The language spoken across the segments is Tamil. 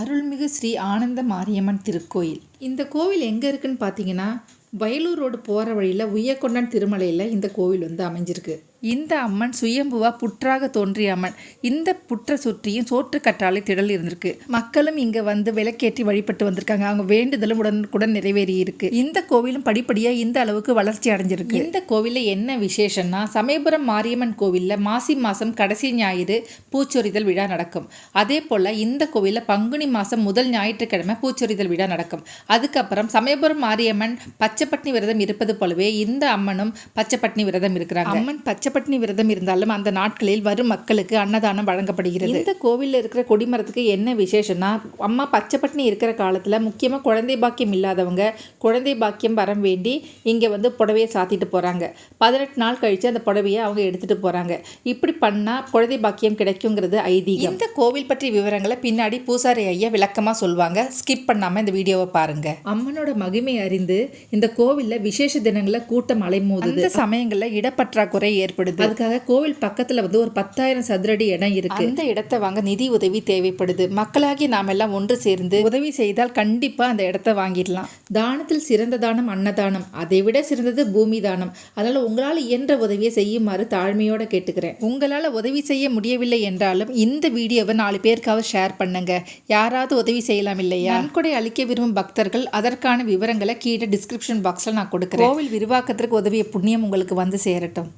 அருள்மிகு ஸ்ரீ ஆனந்த மாரியம்மன் திருக்கோயில். இந்த கோவில் எங்கே இருக்குன்னு பார்த்தீங்கன்னா, வயலூர் ரோடு போகிற வழியில் உய்யக்கொண்டான் திருமலையில் இந்த கோவில் அமைஞ்சிருக்கு. இந்த அம்மன் சுயம்புவா புற்றாக தோன்றிய அம்மன். இந்த புற்றை சுற்றியும் சோற்று கற்றாழை திடல் இருந்திருக்கு. மக்களும் இங்கே வந்து விளக்கேற்றி வழிபட்டு வந்திருக்காங்க. அவங்க வேண்டுதலும் உடனுக்குடன் நிறைவேறி இருக்கு. இந்த கோவிலும் படிப்படியாக இந்த அளவுக்கு வளர்ச்சி அடைஞ்சிருக்கு. இந்த கோவிலில் என்ன விசேஷம்னா, சமயபுரம் மாரியம்மன் கோவிலில் மாசி மாதம் கடைசி ஞாயிறு பூச்சொரிதல் விழா நடக்கும். அதே போல் இந்த கோவிலில் பங்குனி மாதம் முதல் ஞாயிற்றுக்கிழமை பூச்சொரிதல் விழா நடக்கும். அதுக்கப்புறம் சமயபுரம் மாரியம்மன் பச்சைப்பட்னி விரதம் இருப்பது போலவே இந்த அம்மனும் பச்சைப்பட்னி விரதம் இருக்கிறாங்க. அம்மன் பச்சைப்பட்னி விரதம் இருந்தாலும் அந்த நாட்களில் வரும் மக்களுக்கு அன்னதானம் வழங்கப்படுகிறது. இந்த கோவிலில் இருக்கிற கொடிமரத்துக்கு என்ன விசேஷம்னா, அம்மா பச்சைப்பட்னி இருக்கிற காலத்தில் முக்கியமாக குழந்தை பாக்கியம் இல்லாதவங்க குழந்தை பாக்கியம் வரம் வேண்டி இங்கே வந்து புடவையை சாத்திட்டு போகிறாங்க. 18 நாள் கழித்து அந்த புடவையை அவங்க எடுத்துகிட்டு போகிறாங்க. இப்படி பண்ணால் குழந்தை பாக்கியம் கிடைக்குங்கிறது ஐதீகம். இந்த கோவில் பற்றிய விவரங்களை பின்னாடி பூசாரி ஐயா விளக்கமாக சொல்லுவாங்க. ஸ்கிப் பண்ணாமல் இந்த வீடியோவை பாருங்கள். அம்மனோட மகிமை அறிந்து இந்த கோவிலில் விசேஷ தினங்களில் கூட்டம் அலைமோதுது. இந்த சமயங்களில் இடப்பற்றாக்குறை ஏற்படுது. அதுக்காக கோவில் பக்கத்தில் வந்து ஒரு 10,000 சதுரடி இடம் இருக்கு. அந்த இடத்தை வாங்க நிதி உதவி தேவைப்படுது. மக்களாகி நாம் எல்லாம் ஒன்று சேர்ந்து உதவி செய்தால் கண்டிப்பாக அந்த இடத்த வாங்கிடலாம். தானத்தில் சிறந்த தானம் அன்னதானம், அதை விட சிறந்தது பூமி தானம். அதனால உங்களால் இயன்ற உதவியை செய்யுமாறு தாழ்மையோட கேட்டுக்கிறேன். உங்களால் உதவி செய்ய முடியவில்லை என்றாலும் இந்த வீடியோவை 4 பேருக்காவது ஷேர் பண்ணுங்க. யாராவது உதவி செய்யலாம் இல்லையா? நன்கொடை அளிக்க விரும்பும் பக்தர்கள் அதற்கான விவரங்களை கீழே டிஸ்கிரிப்ஷன் பாக்ஸில் நான் கொடுக்குறேன். கோவில் விரிவாக்கத்திற்கு உதவிய புண்ணியம் உங்களுக்கு வந்து சேரட்டும்.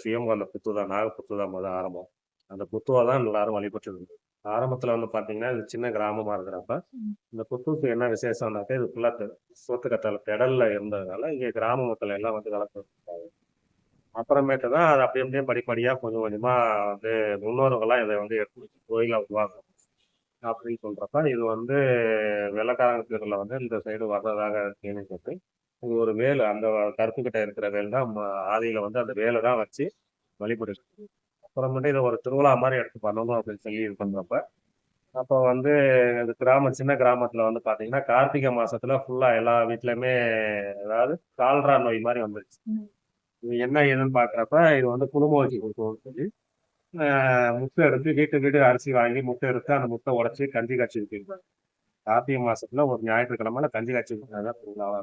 சுயம் அந்த புத்து தான், நாகப்புத்து தான் முதல் ஆரம்பம். அந்த புத்துவா தான் எல்லாரும் வழிபட்டு இருந்தது. ஆரம்பத்துல வந்து பாத்தீங்கன்னா இது சின்ன கிராமமா இருக்கிறப்ப இந்த புத்துக்கு என்ன விசேஷம்னாக்க, இது ஃபுல்லா சோத்து கத்தால திடல்ல இருந்ததுனால இங்க கிராம மக்கள் எல்லாம் வந்து கலந்துருக்காங்க. அப்புறமேட்டு தான் அது அப்படி அப்படியே படிப்படியா கொஞ்சம் கொஞ்சமா வந்து முன்னோர்கள்லாம் இதை வந்து எடுத்து கோயிலா உருவாக்கணும் அப்படின்னு சொல்றப்ப, இது வந்து வெள்ளக்காரங்க பேர்ல வந்து இந்த சைடு வர்றதாக கேள்விப்பட்டு இது ஒரு வேலு, அந்த கருப்பு கிட்ட இருக்கிற வேல் தான் ஆதியில வந்து அந்த வேலை தான் வச்சு வழிபடு. அப்புறமேட்டு இதை ஒரு திருவிழா மாதிரி எடுத்து பண்ணணும் அப்படின்னு சொல்லி இது பண்றப்ப, அப்போ வந்து இந்த சின்ன கிராமத்துல வந்து பாத்தீங்கன்னா கார்த்திகை மாசத்துல ஃபுல்லா எல்லா வீட்லயுமே அதாவது கால்ரா நோய் மாதிரி வந்துருச்சு. இது என்ன ஏதுன்னு பாக்குறப்ப இது வந்து குடும்ப வச்சு கொடுக்கணும்னு சொல்லி முட்டை எடுத்து வீட்டு அரிசி வாங்கி முட்டை எடுத்து அந்த முட்டை உடச்சி கஞ்சி காய்ச்சி வச்சிருப்பாங்க. கார்த்திகை மாசத்துல ஒரு ஞாயிற்றுக்கிழமை கஞ்சி காய்ச்சி வச்சுருக்காங்க திருவிழாவா.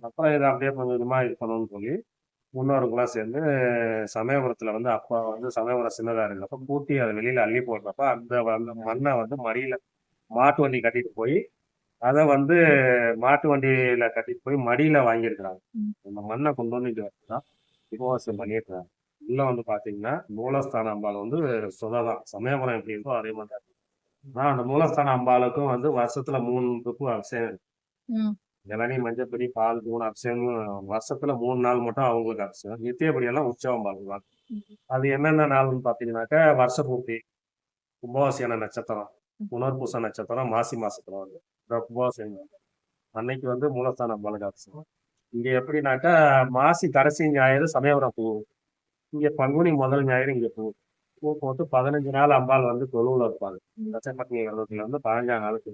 அப்புறம் இதை அப்படியே கொஞ்சம் கொஞ்சமா இது பண்ணணும்னு சொல்லி முன்னோர்கள்லாம் சேர்ந்து சமயபுரத்துல வந்து அப்பா வந்து சமயபுரம் சின்னதா இருக்கிறப்ப பூட்டி அதை வெளியில அள்ளி போடுறப்ப அந்த மண்ணை வந்து மடியில மாட்டு வண்டி கட்டிட்டு போய் அதை வந்து மாட்டு வண்டியில கட்டிட்டு போய் மடியில வாங்கியிருக்கிறாங்க. அந்த மண்ணை கொண்டு வந்து இங்க வச்சுதான் உபவாசம் பண்ணியிருக்கிறாங்க. உள்ள வந்து பாத்தீங்கன்னா மூலஸ்தான அம்பாள் வந்து சுதாதான் சமயபுரம் எப்படி இருக்கோ அதே மாதிரி தான். ஆனா அந்த மூலஸ்தான அம்பாளுக்கும் வந்து வருஷத்துல 3 ட்ரிப்பு அபிஷேகம், இளநீ மஞ்சப்படி பால் 3 அபிஷேகம், வருஷத்துல 3 நாள் மட்டும் அவங்களுக்கு அபிஷேகம். நித்தியபடி எல்லாம் உற்சவம் பாருங்க. அது என்னென்ன நாள்னு பாத்தீங்கன்னாக்கா வருஷ பூர்த்தி, கும்பாபிஷேக நட்சத்திரம், புனர்பூச நட்சத்திரம் மாசி மாசத்துல வந்து உபவாசம் அன்னைக்கு வந்து மூலஸ்தான அம்பாளுக்கு அபிஷேகம். இங்க எப்படின்னாக்கா மாசி கடைசி ஞாயிறு சமயபுரம் பூ, இங்க பங்குனி முதல் ஞாயிறு இங்க பூ போட்டு 15 நாள் அம்பாள் வந்து கொலுவுல இருப்பாங்க. பச்சைப்பட்னி விரதத்துல வந்து 15ஆம் நாளுக்கு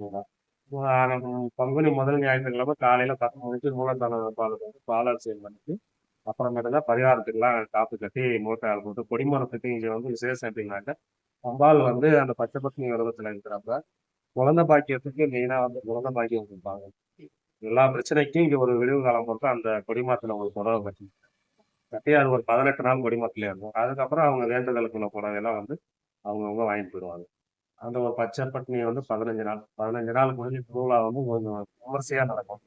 பங்குனி முதல் ஞாயிற்றுக்கிழமை காலையில 10 மணிக்கு மூலஸ்தான அம்பாளுக்கு வந்து பாலாபிஷேகம் பண்ணிட்டு அப்புறமேட்டு தான் பரிகாரத்துக்குலாம் காப்பு கட்டி மூட்டை ஆள் போட்டு கொடிமரத்துக்கு இங்க வந்து விசேஷம் எப்படின்னாக்க, அம்பாள் வந்து அந்த பச்சைப்பட்னி விரதத்துல இருக்கிறப்ப குழந்தை பாக்கியத்துக்கு மெயினா வந்து குழந்தை பாக்கியம் கொடுப்பாங்க. எல்லா பிரச்சனைக்கும் இங்க ஒரு விடுவு காலம் போட்டு அந்த கொடிமரத்துல ஒரு புடவை கட்டி அது ஒரு 18 நாள் கொடிமரத்துல இருக்கும். அதுக்கப்புறம் அவங்க வேண்டுதலுக்குள்ள புடவையெல்லாம் வந்து அவங்கவுங்க வாங்கிட்டு போயிடுவாங்க. அந்த ஒரு பச்சைப்பட்னி வந்து 15 நாள் முடிஞ்சு திருவிழா வந்து கொஞ்சம் விமர்சையா நடக்கும்.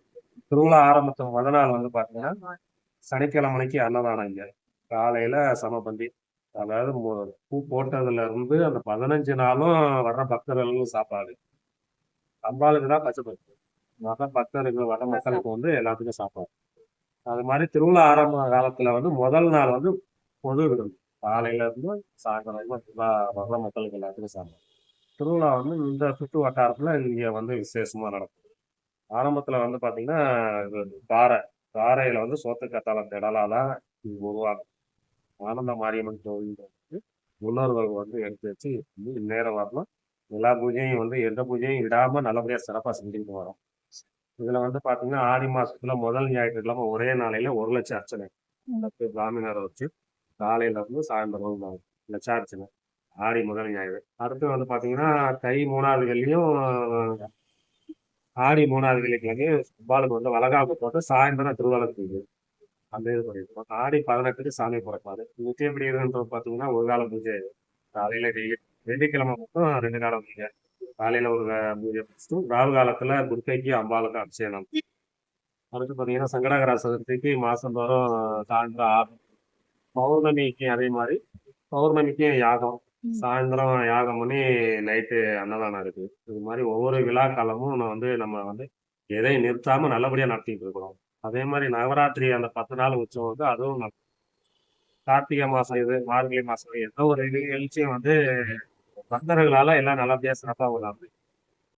திருவிழா ஆரம்பத்து முதல் நாள் வந்து பாத்தீங்கன்னா சனிக்கிழமைக்கு அன்னதானம் இங்க காலையில சமபந்தி, அதாவது பூ போட்டதுல இருந்து அந்த 15 நாளும் வர்ற பக்தர்களுக்கும் சாப்பாடு. அம்பாளுக்கு தான் பச்சைப்பட்னி, வர பக்தர்கள் வர மக்களுக்கு வந்து எல்லாத்துக்கும் சாப்பாடு. அது மாதிரி திருவிழா ஆரம்ப காலத்துல வந்து முதல் நாள் வந்து பொது விருந்து, காலையில இருந்து சாயந்தரம் வர்ற மக்களுக்கு எல்லாத்துக்கும் சாப்பாடு. திருவிழா வந்து இந்த சுற்று வட்டாரத்துல இங்க வந்து விசேஷமா நடக்கும். ஆரம்பத்துல வந்து பாத்தீங்கன்னா இது பாறை பாறையில வந்து சோத்துக்கத்தாழ திடலாதான் இது உருவாகும். ஆனந்த மாரியம்மன் கோவில் வந்து முன்னோர்கள் வந்து எடுத்து வச்சு இந்நேரம் வரலாம் எல்லா பூஜையும் வந்து எந்த பூஜையும் விடாம நல்லபடியா சிறப்பா செஞ்சுட்டு வரோம். இதுல வந்து பாத்தீங்கன்னா ஆடி மாசத்துல முதல் ஞாயிற்றுக்கிழமை ஒரே நாளையில 1,00,000 அர்ச்சனை. பிராமணரை வச்சு காலையில இருந்து சாயந்தரம் லட்சார்ச்சனை. ஆடி முதல் ஞாயிறு. அடுத்து வந்து பாத்தீங்கன்னா தை 3வது வெள்ளியும் ஆடி 3வது வெள்ளிக்கிழமை அம்பாளுக்கு வந்து வளகாப்பு போட்டு சாயந்தரம் திருவள்ளத்துக்கு அந்த இது பண்ணிருக்கோம். ஆடி 18க்கு சாமி புறப்பாடு. இன்னைக்கு எப்படி இருக்குன்றது பாத்தீங்கன்னா ஒரு கால பூஜை காலையில டெய்லி வெள்ளிக்கிழமை மட்டும் 2 காலம் பூஜை. காலையில ஒரு பூஜை முடிச்சுட்டு ராகு காலத்துல துர்க்கைக்கு அம்பாளுக்கு அபிஷேகம். அடுத்து பாத்தீங்கன்னா சங்கடகர சதுர்த்திக்கு மாசந்தோறும் சாயந்தரம் 6 பௌர்ணமிக்கு அதே மாதிரி பௌர்ணமிக்கு யாகம். சாயந்தரம் யாகம் பண்ணி நைட்டு அன்னதானம் இருக்கு. இது மாதிரி ஒவ்வொரு விழா காலமும் நம்ம வந்து எதையும் நிறுத்தாம நல்லபடியா நடத்திட்டு இருக்கிறோம். அதே மாதிரி நவராத்திரி அந்த 10 நாள் உற்சவம் வந்து அதுவும் கார்த்திகை மாசம் இது மார்கழி மாசம் ஏதோ ஒரு நிகழ்ச்சியும் வந்து பக்தர்களால எல்லாம் நல்லபடியா சிறப்பா விடாது.